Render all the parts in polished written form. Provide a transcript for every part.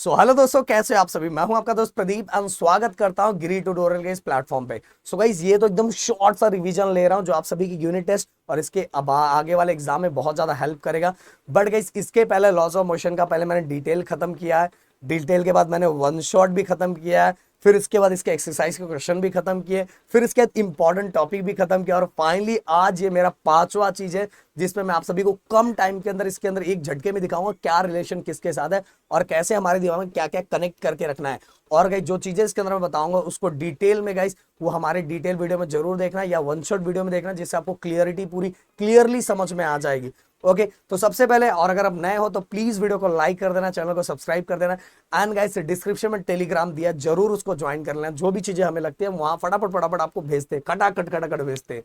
So hello दोस्तों, कैसे हो आप सभी। मैं हूं आपका दोस्त प्रदीप एंड स्वागत करता हूं गिरी ट्यूटोरियल के इस प्लेटफॉर्म पे। सो गाइस, ये तो एकदम शॉर्ट सा रिवीजन ले रहा हूं जो आप सभी की यूनिट टेस्ट और इसके अब आगे वाले एग्जाम में बहुत ज्यादा हेल्प करेगा। बट गाइस, इसके पहले लॉज ऑफ मोशन का पहले मैंने डिटेल खत्म किया है। डिटेल के बाद मैंने वन शॉट भी खत्म किया है। फिर इसके बाद इसके एक्सरसाइज के क्वेश्चन भी खत्म किए। फिर इसके बाद इंपॉर्टेंट टॉपिक भी खत्म किया और फाइनली आज ये मेरा पांचवा चीज है जिसमें मैं आप सभी को कम टाइम के अंदर इसके अंदर एक झटके में दिखाऊंगा क्या रिलेशन किसके साथ है और कैसे हमारे दिमाग में क्या क्या कनेक्ट करके रखना है। और गाइस, जो चीजें इसके अंदर मैं बताऊंगा उसको डिटेल में गाइस वो हमारे डिटेल वीडियो में जरूर देखना या वन शॉट वीडियो में देखना, जिससे आपको क्लियरिटी पूरी क्लियरली समझ में आ जाएगी। ओके, तो सबसे पहले, और अगर आप नए हो तो प्लीज वीडियो को लाइक कर देना, चैनल को सब्सक्राइब कर देना एंड गाइस डिस्क्रिप्शन में टेलीग्राम दिया, जरूर उसको ज्वाइन कर लेना। जो भी चीजें हमें लगती है वहां फटाफट फटाफट आपको भेजते हैं, खटाखट भेजते हैं।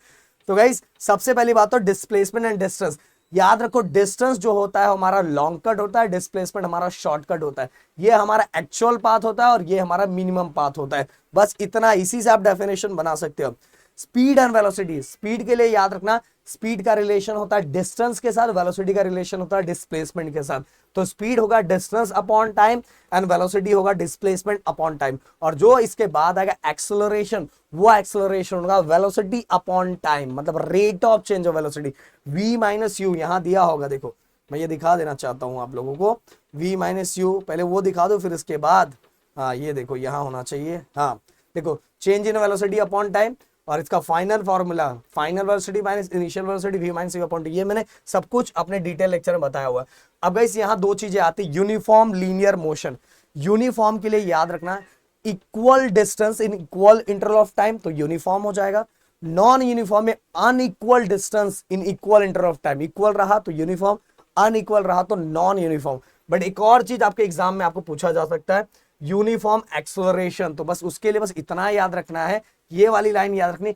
तो गाइस, सबसे पहली बात तो डिस्प्लेसमेंट एंड डिस्टेंस। याद रखो, डिस्टेंस जो होता है हमारा लॉन्ग कट होता है, डिस्प्लेसमेंट हमारा शॉर्टकट होता है। ये हमारा एक्चुअल पाथ होता है और ये हमारा मिनिमम पाथ होता है। बस इतना, इसी से आप डेफिनेशन बना सकते हो। स्पीड एंड वेलोसिटी, स्पीड के लिए याद रखना स्पीड का रिलेशन होता है डिस्टेंस के साथ, वेलोसिटी का रिलेशन होता है डिस्प्लेसमेंट के साथ। तो स्पीड होगा distance upon time and velocity होगा डिस्प्लेसमेंट अपॉन टाइम। और जो इसके बाद आएगा एक्सेलरेशन, वो एक्सेलरेशन होगा वेलोसिटी अपॉन टाइम, मतलब rate of change of velocity. v minus you यहां दिया होगा, देखो मैं ये दिखा देना चाहता हूं आप लोगों को। v माइनस यू पहले वो दिखा दो, फिर इसके बाद हाँ ये देखो यहां होना चाहिए। हाँ देखो, change in velocity upon time और इसका final formula final velocity minus initial velocity v minus you upon T. ये मैंने सब कुछ अपने डिटेल लेक्चर में बताया हुआ है। अब गाइस, यहाँ दो चीजें आती है, यूनिफॉर्म लीनियर मोशन। यूनिफॉर्म के लिए याद रखना equal distance in equal interval of time, तो यूनिफॉर्म हो जाएगा। नॉन यूनिफॉर्म में unequal distance in equal interval of time, equal रहा तो यूनिफॉर्म, अनइक्वल रहा तो नॉन यूनिफॉर्म। बट एक और चीज आपके एग्जाम में आपको पूछा जा सकता है, यूनिफॉर्म एक्सेलरेशन। तो बस उसके लिए बस इतना याद रखना है, ये वाली लाइन याद रखनी,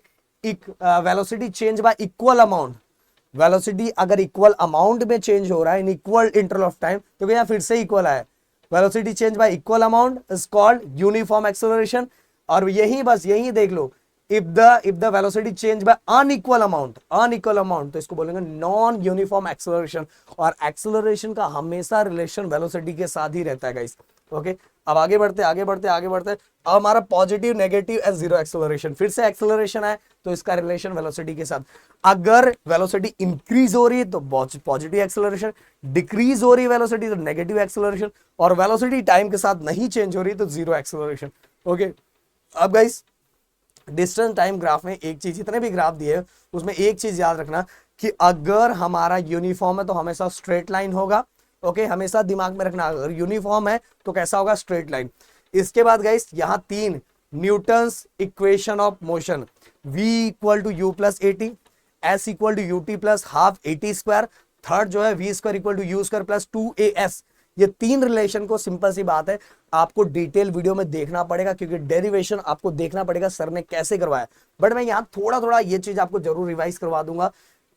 velocity change y equal amount. Velocity अगर इक्वल अमाउंट में चेंज हो रहा है in equal interval of time, तो क्या फिर से इक्वल आया, velocity change y equal amount is called uniform acceleration. और यही बस यही देख लो, if the velocity change by unequal amount तो इसको बोलेंगे नॉन यूनिफॉर्म एक्सेलरेशन। और एक्सेलरेशन का हमेशा रिलेशन वेलोसिटी के साथ ही रहता है गाइस। ओके, अब आगे बढ़ते अब हमारा positive negative and zero acceleration. फिर से एक्सेलरेशन है तो इसका रिलेशन वेलोसिटी के साथ। अगर वेलोसिटी इंक्रीज हो रही है तो पॉजिटिव एक्सेलरेशन, डिक्रीज हो रही है वेलोसिटी तो नेगेटिव एक्सेलरेशन, और वेलोसिटी टाइम के साथ नहीं चेंज हो रही तो जीरो एक्सेलरेशन। ओके, अब गाइस डिस्टेंस टाइम ग्राफ में एक चीज, जितने भी ग्राफ दिए उसमें एक चीज याद रखना कि अगर हमारा यूनिफॉर्म है तो हमेशा स्ट्रेट लाइन होगा। ओके, हमेशा दिमाग में रखना, अगर यूनिफॉर्म है तो कैसा होगा, स्ट्रेट लाइन। इसके बाद गाइस यहां तीन Newton's equation of motion, v equal to u plus a t, s equal to u t plus half a t square, third जो है v square equal to u square plus two a s. ये तीन relation को, simple सी बात है, आपको detail video में देखना पड़ेगा क्योंकि डेरिवेशन आपको देखना पड़ेगा सर ने कैसे करवाया। बट मैं यहां थोड़ा थोड़ा ये चीज आपको जरूर रिवाइज करवा दूंगा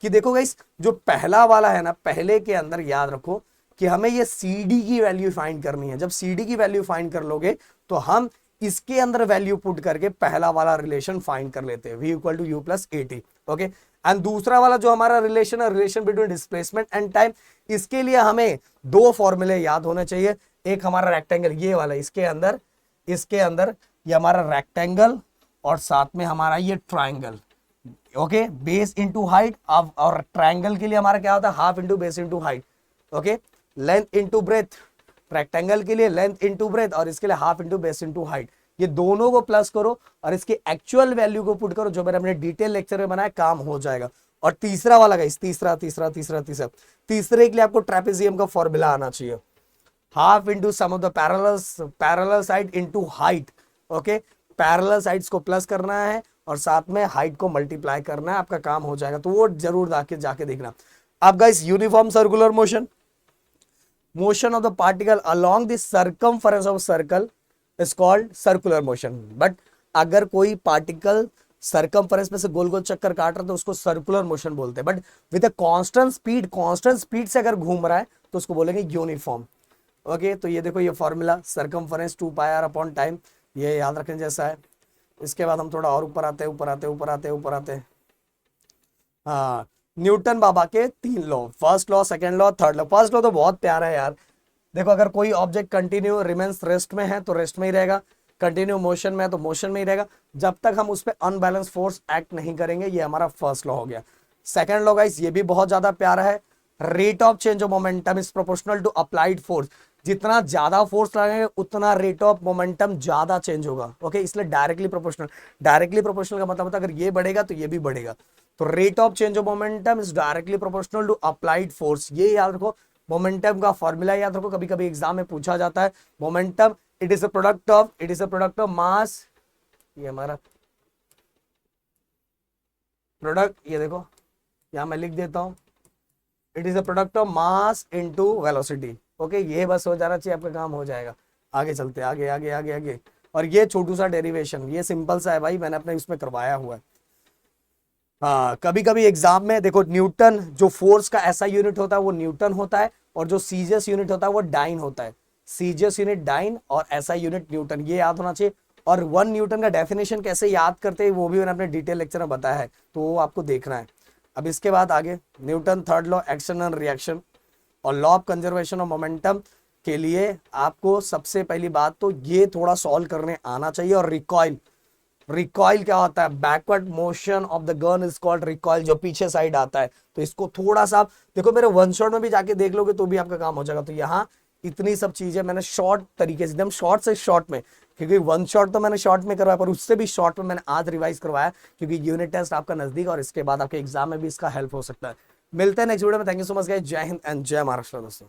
कि देखो गाइस, जो पहला वाला है ना, पहले के अंदर याद रखो कि हमें ये सी डी की वैल्यू फाइंड करनी है। जब सी डी की वैल्यू फाइंड कर लोगे तो हम इसके अंदर वैल्यू पुट करके पहला वाला रिलेशन फाइंड कर लेते हैं, v equal to u plus a t. Okay, and दूसरा वाला जो हमारा रिलेशन है, relation between displacement and time, इसके लिए हमें दो फॉर्मूले याद होने चाहिए। एक हमारा रेक्टेंगल ये वाला, इसके अंदर ये हमारा रेक्टेंगल और साथ में हमारा ये triangle. Okay, base into height. अब और ट्राइंगल के लिए हमारा क्या होता है, half into base into height. Okay, length into breadth, rectangle के लिए लेंथ इंटू ब्रेथ और इसके लिए half into base into height. ये दोनों को प्लस करो और इसकी एक्चुअल वैल्यू को पुट करो, जो मैंने अपने डिटेल लेक्चर में बनाया, काम हो जाएगा। और तीसरा वाला गाइस, तीसरे के लिए आपको ट्रेपेजियम का फॉर्मूला आना चाहिए, half into sum of the parallel side into height. Okay, parallel sides को प्लस करना है और साथ में हाइट को मल्टीप्लाई करना है, आपका काम हो जाएगा। तो वो जरूर जाके देखना। अब guys, uniform circular motion of the particle along the circumference of circle is called circular motion. But अगर कोई पार्टिकल सर्कमफरेंस में से गोल गोल चक्कर काट रहा है तो उसको सर्कुलर मोशन बोलते हैं। But with a constant speed से अगर घूम रहा है तो उसको बोलेंगे यूनिफॉर्म। ओके, तो ये देखो, ये formula circumference 2 pi r upon time, ये याद रखने जैसा है। इसके बाद हम थोड़ा और ऊपर आते हैं। हाँ, न्यूटन बाबा के तीन law, first law, second law, third law. First law तो बहुत प्यारा है यार, देखो अगर कोई ऑब्जेक्ट कंटिन्यू रिमेन्स रेस्ट में है तो रेस्ट में ही रहेगा, कंटिन्यू मोशन में है तो मोशन में ही रहेगा, जब तक हम उस पर अनबैलेंस फोर्स एक्ट नहीं करेंगे। ये हमारा फर्स्ट लॉ हो गया। सेकंड लॉ गाइस ये भी बहुत ज्यादा प्यारा है, rate of change of momentum is proportional to applied force. जितना ज्यादा फोर्स लगेंगे उतना रेट ऑफ मोमेंटम ज्यादा चेंज होगा। ओके, इसलिए डायरेक्टली प्रोपोर्शनल। डायरेक्टली प्रोपोर्शनल का मतलब होता है अगर ये बढ़ेगा तो ये भी बढ़ेगा। तो rate of change of momentum is directly proportional to applied force. ये याद रखो, मोमेंटम का फॉर्मूला याद रखो, कभी कभी एग्जाम में पूछा जाता है। Momentum it is a product of mass, ये हमारा प्रोडक्ट, ये देखो यहां मैं लिख देता हूं, it is a product of mass into velocity. Okay, ये बस हो जाना चाहिए, आपका काम हो जाएगा। आगे चलते आगे आगे आगे आगे। और ये छोटू सा डेरिवेशन, ये सिंपल सा है भाई, मैंने अपने उसमें करवाया हुआ है। हाँ, कभी कभी एग्जाम में देखो, न्यूटन जो फोर्स का ऐसा यूनिट होता है वो न्यूटन होता है, और जो सीजियस यूनिट होता है वो डाइन होता है। सीजियस यूनिट डाइन और ऐसा यूनिट न्यूटन, ये याद होना चाहिए। और 1 न्यूटन का डेफिनेशन कैसे याद करते हैं वो भी मैंने अपने डिटेल लेक्चर में बताया है, तो वो आपको देखना है। अब इसके बाद आगे Newton third law, action and reaction और law of conservation of momentum के लिए आपको सबसे पहली बात तो ये थोड़ा सॉल्व करने आना चाहिए। और रिकॉइल, रिकॉइल क्या होता है? Backward motion of the gun is called recoil, जो पीछे साइड आता है। तो इसको थोड़ा सा देखो, मेरे वन शॉट में भी जाके देख लोगे तो भी आपका काम हो जाएगा। तो यहाँ इतनी सब चीजें मैंने शॉर्ट तरीके से, एकदम शॉर्ट से शॉर्ट में, क्योंकि वन शॉट तो मैंने शॉर्ट में करवाया, पर उससे भी शॉर्ट में मैंने आज रिवाइज करवाया, क्योंकि यूनिट टेस्ट आपका नजदीक और इसके बाद आपके एग्जाम में भी इसका हेल्प हो सकता है। मिलते हैं नेक्स्ट वीडियो में। Thank you so much guys, जय हिंद एंड जय महाराष्ट्र दोस्तों।